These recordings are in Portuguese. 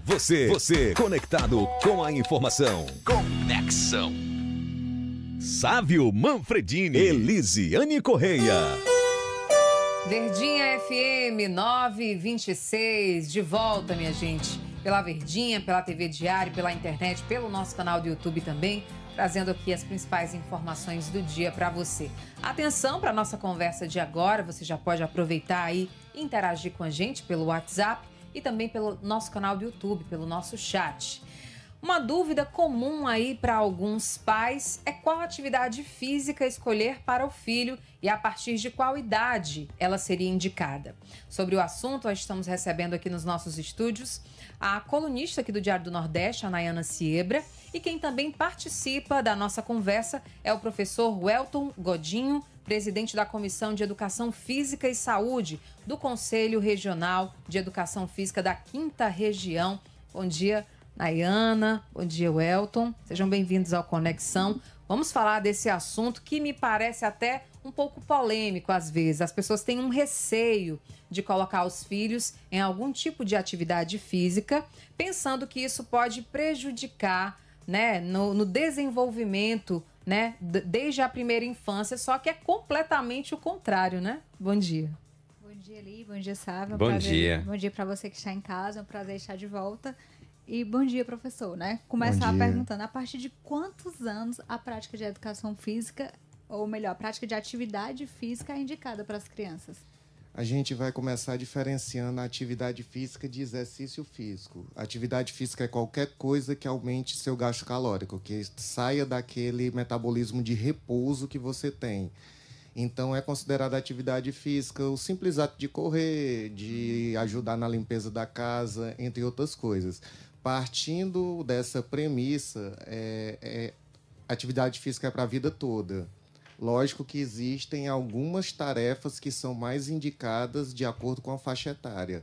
Você conectado com a informação. Conexão. Sávio Manfredini, Elisiane Correia. Verdinha FM 926, de volta, minha gente. Pela Verdinha, pela TV Diário, pela internet, pelo nosso canal do YouTube também, trazendo aqui as principais informações do dia para você. Atenção para a nossa conversa de agora, você já pode aproveitar aí e interagir com a gente pelo WhatsApp e também pelo nosso canal do YouTube, pelo nosso chat. Uma dúvida comum aí para alguns pais é qual atividade física escolher para o filho e a partir de qual idade ela seria indicada. Sobre o assunto, nós estamos recebendo aqui nos nossos estúdios a colunista aqui do Diário do Nordeste, a Nayana Siebra, e quem também participa da nossa conversa é o professor Welton Godinho, presidente da Comissão de Educação Física e Saúde do Conselho Regional de Educação Física da 5ª Região. Bom dia, Nayana. Bom dia, Welton. Sejam bem-vindos ao Conexão. Vamos falar desse assunto que me parece até um pouco polêmico às vezes. As pessoas têm um receio de colocar os filhos em algum tipo de atividade física, pensando que isso pode prejudicar, né, no desenvolvimento, né, desde a primeira infância, só que é completamente o contrário, né? Bom dia. Bom dia, Eli. Bom dia, Sávio. Bom dia. Bom dia para você que está em casa. É um prazer estar de volta. E bom dia, professor, né? Começar perguntando, a partir de quantos anos a prática de educação física, ou melhor, a prática de atividade física é indicada para as crianças? A gente vai começar diferenciando a atividade física de exercício físico. Atividade física é qualquer coisa que aumente seu gasto calórico, que saia daquele metabolismo de repouso que você tem. Então, é considerada atividade física o simples ato de correr, de ajudar na limpeza da casa, entre outras coisas. Partindo dessa premissa, atividade física é para a vida toda. Lógico que existem algumas tarefas que são mais indicadas de acordo com a faixa etária.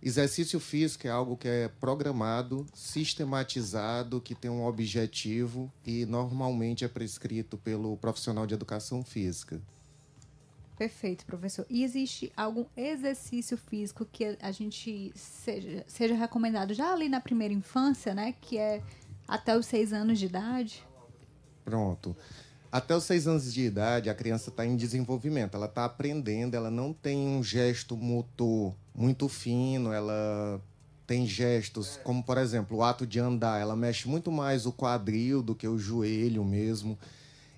Exercício físico é algo que é programado, sistematizado, que tem um objetivo e normalmente é prescrito pelo profissional de educação física. Perfeito, professor. E existe algum exercício físico que a gente seja recomendado já ali na primeira infância, né? Que é até os 6 anos de idade? Pronto. Até os 6 anos de idade, a criança está em desenvolvimento, ela está aprendendo, ela não tem um gesto motor muito fino, ela tem gestos como, por exemplo, o ato de andar, ela mexe muito mais o quadril do que o joelho mesmo.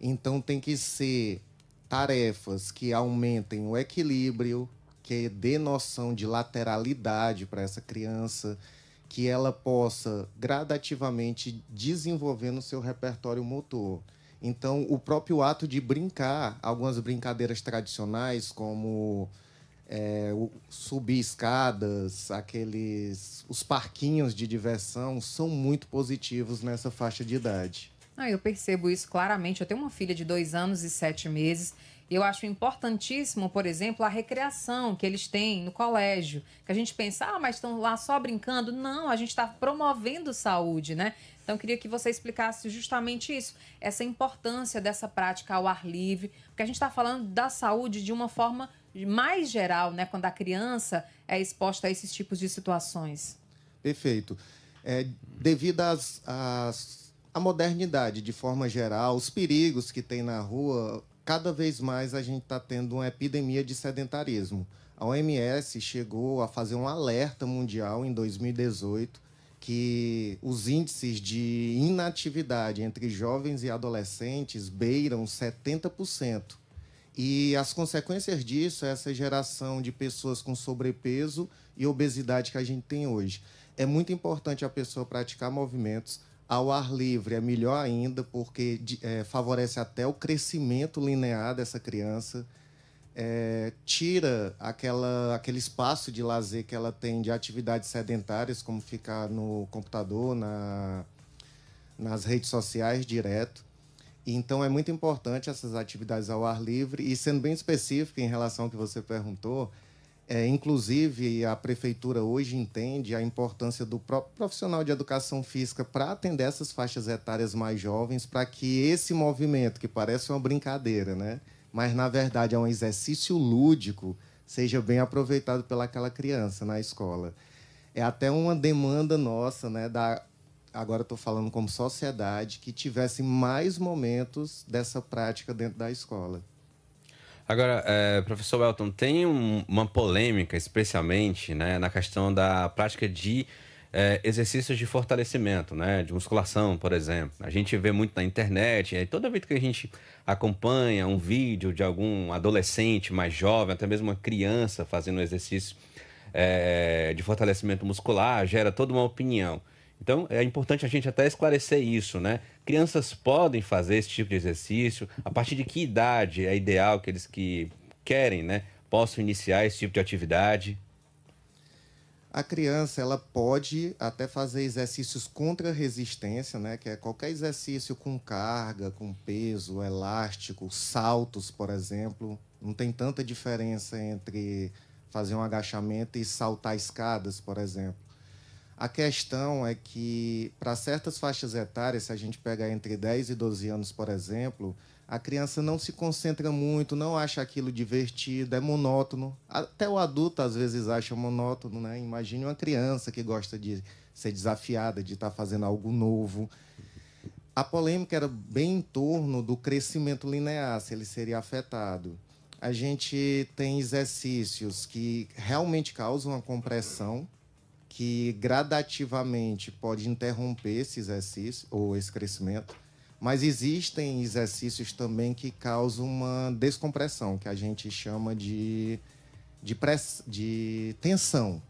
Então, tem que ser tarefas que aumentem o equilíbrio, que dê noção de lateralidade para essa criança, que ela possa gradativamente desenvolver no seu repertório motor. Então, o próprio ato de brincar, algumas brincadeiras tradicionais, como subir escadas, os parquinhos de diversão, são muito positivos nessa faixa de idade. Eu percebo isso claramente. Eu tenho uma filha de 2 anos e 7 meses. E eu acho importantíssimo, por exemplo, a recreação que eles têm no colégio. Que a gente pensa, mas estão lá só brincando. Não, a gente está promovendo saúde, né? Então, eu queria que você explicasse justamente isso. Essa importância dessa prática ao ar livre. Porque a gente está falando da saúde de uma forma mais geral, né? Quando a criança é exposta a esses tipos de situações. Perfeito. Devido à modernidade, de forma geral, os perigos que tem na rua, cada vez mais a gente está tendo uma epidemia de sedentarismo. A OMS chegou a fazer um alerta mundial em 2018 que os índices de inatividade entre jovens e adolescentes beiram 70%. E as consequências disso é essa geração de pessoas com sobrepeso e obesidade que a gente tem hoje. É muito importante a pessoa praticar movimentos ao ar livre, é melhor ainda, porque favorece até o crescimento linear dessa criança, tira aquele espaço de lazer que ela tem de atividades sedentárias, como ficar no computador, nas redes sociais direto. Então, é muito importante essas atividades ao ar livre. E, sendo bem específico em relação ao que você perguntou, inclusive, a prefeitura hoje entende a importância do próprio profissional de educação física para atender essas faixas etárias mais jovens, para que esse movimento, que parece uma brincadeira, né? Mas, na verdade, é um exercício lúdico, seja bem aproveitado pelaquela criança na escola. é até uma demanda nossa, né, agora eu estou falando como sociedade, que tivesse mais momentos dessa prática dentro da escola. Agora, professor Welton, tem uma polêmica, especialmente, né, na questão da prática de exercícios de fortalecimento, né, de musculação, por exemplo. A gente vê muito na internet, e toda vez que a gente acompanha um vídeo de algum adolescente mais jovem, até mesmo uma criança fazendo exercício de fortalecimento muscular, gera toda uma opinião. Então, é importante a gente até esclarecer isso, né? Crianças podem fazer esse tipo de exercício? A partir de que idade é ideal que eles que querem, né, possam iniciar esse tipo de atividade? A criança, ela pode até fazer exercícios contra resistência, né? Que é qualquer exercício com carga, com peso, elástico, saltos, por exemplo. Não tem tanta diferença entre fazer um agachamento e saltar escadas, por exemplo. A questão é que, para certas faixas etárias, se a gente pegar entre 10 e 12 anos, por exemplo, a criança não se concentra muito, não acha aquilo divertido, é monótono. Até o adulto, às vezes, acha monótono, né? Imagine uma criança que gosta de ser desafiada, de estar fazendo algo novo. A polêmica era bem em torno do crescimento linear, se ele seria afetado. A gente tem exercícios que realmente causam uma compressão, que gradativamente pode interromper esse exercício ou esse crescimento, mas existem exercícios também que causam uma descompressão, que a gente chama de tensão.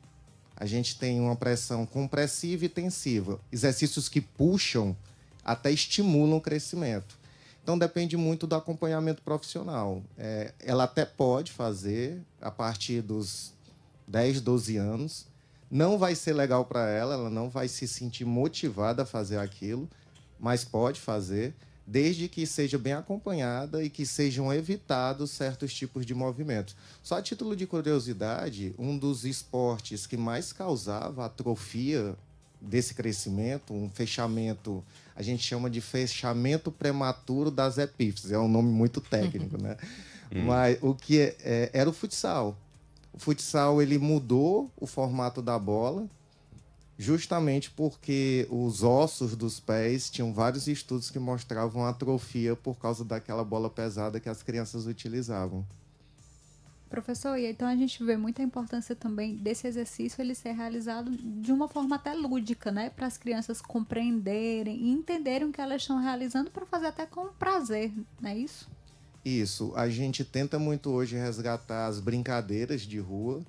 A gente tem uma pressão compressiva e tensiva. Exercícios que puxam até estimulam o crescimento. Então, depende muito do acompanhamento profissional. Ela até pode fazer a partir dos 10, 12 anos. Não vai ser legal para ela, ela não vai se sentir motivada a fazer aquilo, mas pode fazer, desde que seja bem acompanhada e que sejam evitados certos tipos de movimentos. Só a título de curiosidade, um dos esportes que mais causava atrofia desse crescimento, um fechamento, a gente chama de fechamento prematuro das epífises, é um nome muito técnico, né? Mas o que era o futsal. O futsal, ele mudou o formato da bola justamente porque os ossos dos pés tinham vários estudos que mostravam atrofia por causa daquela bola pesada que as crianças utilizavam. Professor, e então a gente vê muita importância também desse exercício ele ser realizado de uma forma até lúdica, né? Para as crianças compreenderem e entenderem o que elas estão realizando para fazer até com prazer, não é isso? Isso, a gente tenta muito hoje resgatar as brincadeiras de rua,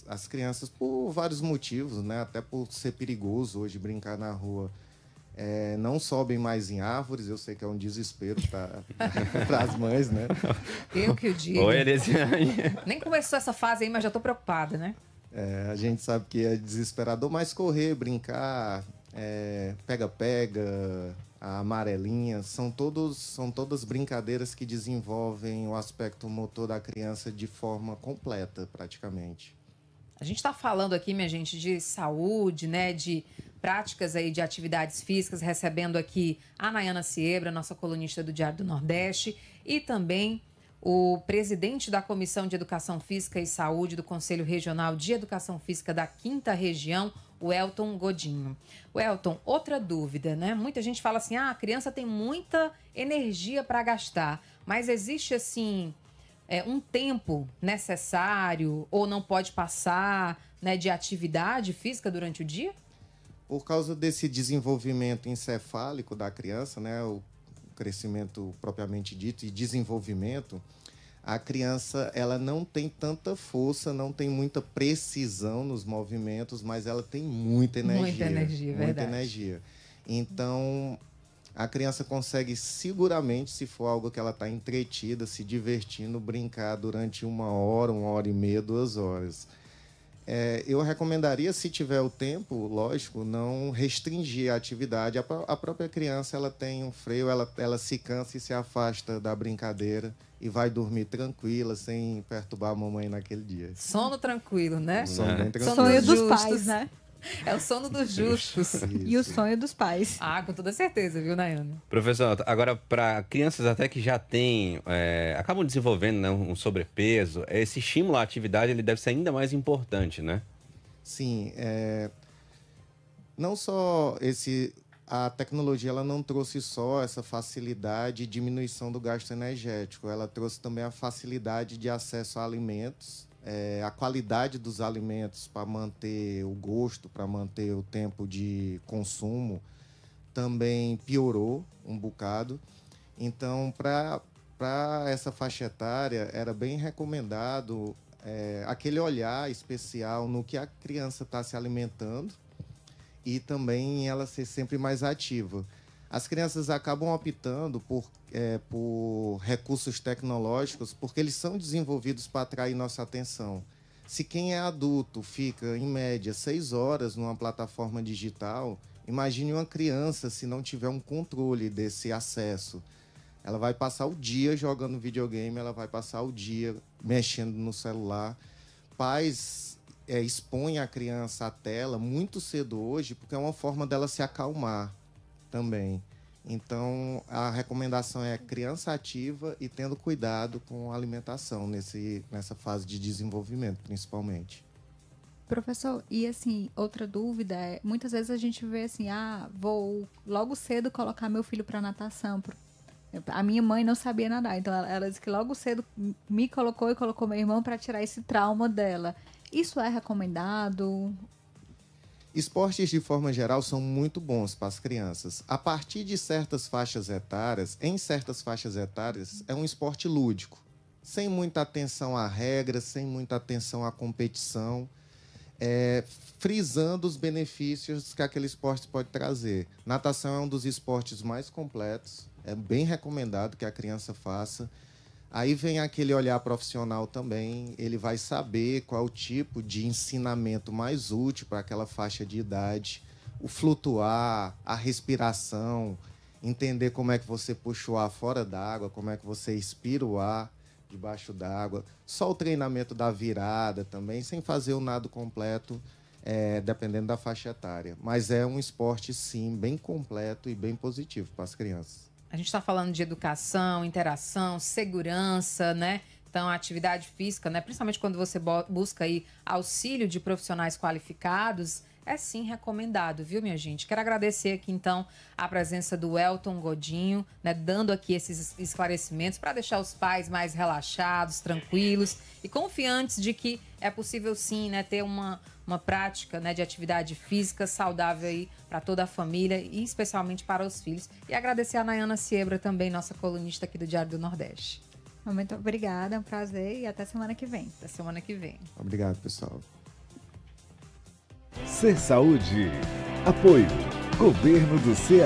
as crianças, por vários motivos, né? Até por ser perigoso hoje brincar na rua. Não sobem mais em árvores, eu sei que é um desespero para as mães, né? Eu que o digo. Oi, Elisiane. Nem começou essa fase aí, mas já estou preocupada, né? A gente sabe que é desesperador, mas correr, brincar, pega-pega, a amarelinha, são todas brincadeiras que desenvolvem o aspecto motor da criança de forma completa, praticamente. A gente está falando aqui, minha gente, de saúde, né, de práticas aí de atividades físicas, recebendo aqui a Nayana Siebra, nossa colunista do Diário do Nordeste, e também o presidente da Comissão de Educação Física e Saúde do Conselho Regional de Educação Física da 5ª Região, o Elton Godinho. O Elton, outra dúvida, né? Muita gente fala assim, a criança tem muita energia para gastar, mas existe, assim, um tempo necessário ou não pode passar, né, de atividade física durante o dia? Por causa desse desenvolvimento encefálico da criança, né, o crescimento propriamente dito e desenvolvimento, a criança ela não tem tanta força, não tem muita precisão nos movimentos, mas ela tem muita energia. Muita energia, muita verdade. energia. Então, a criança consegue seguramente, se for algo que ela está entretida, se divertindo, brincar durante 1 hora e meia, 2 horas. Eu recomendaria, se tiver o tempo, lógico, não restringir a atividade. A própria criança ela tem um freio, ela se cansa e se afasta da brincadeira e vai dormir tranquila, sem perturbar a mamãe naquele dia. Sono tranquilo, né? Sono bem tranquilo. Sonho dos justos. pais, né? É o sono dos justos. E o sonho dos pais. Com toda certeza, viu, Nayana? Professor, agora para crianças até que já têm, acabam desenvolvendo, né, um sobrepeso, esse estímulo à atividade ele deve ser ainda mais importante, né? Sim, não só a tecnologia ela não trouxe só essa facilidade e diminuição do gasto energético, ela trouxe também a facilidade de acesso a alimentos, a qualidade dos alimentos para manter o gosto, para manter o tempo de consumo, também piorou um bocado. Então, para essa faixa etária, era bem recomendado aquele olhar especial no que a criança está se alimentando e também ela ser sempre mais ativa. As crianças acabam optando por recursos tecnológicos porque eles são desenvolvidos para atrair nossa atenção. Se quem é adulto fica, em média, 6 horas numa plataforma digital, imagine uma criança se não tiver um controle desse acesso. Ela vai passar o dia jogando videogame, ela vai passar o dia mexendo no celular. Pais expõem a criança à tela muito cedo hoje, porque é uma forma dela se acalmar também. Então, a recomendação é criança ativa e tendo cuidado com a alimentação nessa fase de desenvolvimento, principalmente. Professor, e assim, outra dúvida é, muitas vezes a gente vê assim, vou logo cedo colocar meu filho para natação. A minha mãe não sabia nadar, então ela disse que logo cedo me colocou e colocou meu irmão para tirar esse trauma dela. Isso é recomendado? Esportes, de forma geral, são muito bons para as crianças. A partir de certas faixas etárias, é um esporte lúdico, sem muita atenção à regra, sem muita atenção à competição, frisando os benefícios que aquele esporte pode trazer. Natação é um dos esportes mais completos, é bem recomendado que a criança faça. Aí vem aquele olhar profissional também, ele vai saber qual é o tipo de ensinamento mais útil para aquela faixa de idade, o flutuar, a respiração, entender como é que você puxa o ar fora d'água, como é que você expira o ar debaixo d'água, só o treinamento da virada também, sem fazer o nado completo, dependendo da faixa etária. Mas é um esporte, sim, bem completo e bem positivo para as crianças. A gente está falando de educação, interação, segurança, né? Então, a atividade física, né? Principalmente quando você busca aí auxílio de profissionais qualificados, é sim recomendado, viu, minha gente? Quero agradecer aqui, então, a presença do Elton Godinho, né? Dando aqui esses esclarecimentos para deixar os pais mais relaxados, tranquilos e confiantes de que é possível, sim, né? Ter uma prática, né, de atividade física saudável aí para toda a família e especialmente para os filhos. E agradecer a Nayana Siebra também, nossa colunista aqui do Diário do Nordeste. Muito obrigada, é um prazer e até semana que vem. Até semana que vem. Obrigado, pessoal. Ser Saúde. Apoio. Governo do Ceará.